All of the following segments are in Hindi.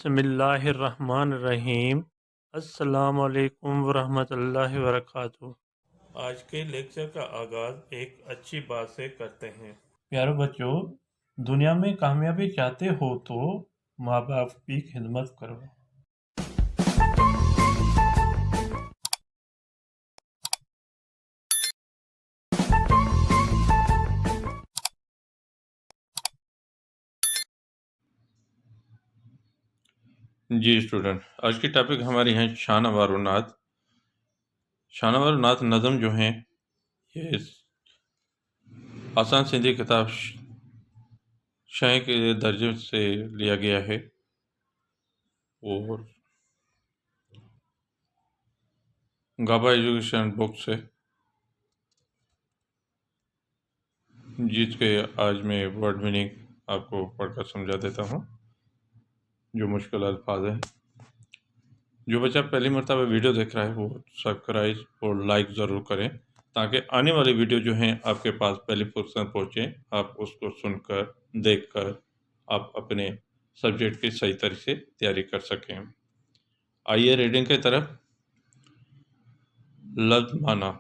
बिस्मिल्लाहिर्रहमानिर्रहीम। अस्सलामुअलैकुम वरहमतुल्लाहि वबरकातुहू। आज के लेक्चर का आगाज़ एक अच्छी बात से करते हैं। प्यारे बच्चों, दुनिया में कामयाबी चाहते हो तो माँ बाप की खिदमत करो। जी स्टूडेंट, आज की टॉपिक हमारी है शाहनवार व नात। शाहनवार व नात नज़म जो हैं ये आसान सिंधी किताब शाह के दर्जे से लिया गया है और गाबा एजुकेशन बुक से, जिसके आज मैं वर्ड मीनिंग आपको पढ़कर समझा देता हूँ, जो मुश्किल अल्फाज हैं। जो बच्चा पहली मरतबा वीडियो देख रहा है वो सब्सक्राइब और लाइक ज़रूर करें, ताकि आने वाली वीडियो जो हैं आपके पास पहली फुर्सत पहुँचे, आप उसको सुनकर देखकर आप अपने सब्जेक्ट की सही तरह से तैयारी कर सकें। आइए रीडिंग की तरफ। लफ्ज़ माना: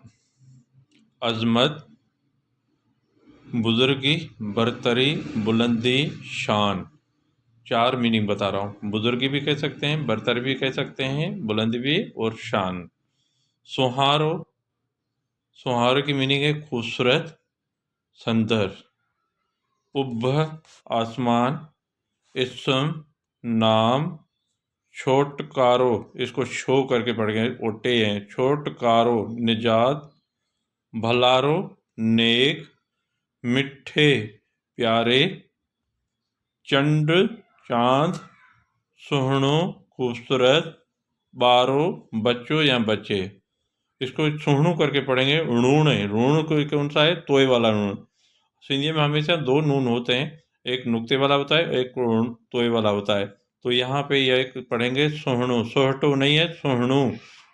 अज़मत, बुजुर्गी, बरतरी, बुलंदी, शान। चार मीनिंग बता रहा हूँ। बुजुर्गी भी कह सकते हैं, बरतरी भी कह सकते हैं, बुलंदी भी और शान। सुहारो, सुहारो की मीनिंग है खूबसूरत, सुंदर। उब्बह, आसमान। इसम, नाम। छोटकारो, इसको शो करके पढ़ गए, ओटे हैं। छोटकारो, निजात। भलारो, नेक। मिठे, प्यारे। चंड, चांद। सुहणो, खूबसूरत। बारो, बच्चों या बच्चे। इसको सुहणु करके पढ़ेंगे। ऋण है, ऋण कौन सा है? तोय वाला ऋण। सिंधी में हमेशा दो नून होते हैं, एक नुक्ते वाला होता है, एक तोय वाला होता है। तो यहाँ पे यह पढ़ेंगे सुहणु। सोहटो नहीं है, सुहणु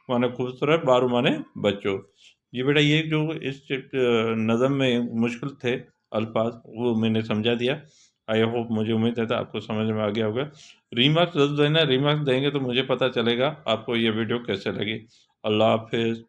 माने खूबसूरत, बारू माने बच्चों। ये बेटा ये जो इस नज़म में मुश्किल थे अल्फाज वो मैंने समझा दिया। आई होप, मुझे उम्मीद है आपको समझ में आ गया होगा। रीमार्क्स जरूर देना, रीमार्क्स देंगे तो मुझे पता चलेगा आपको ये वीडियो कैसे लगी। अल्लाह हाफिज़।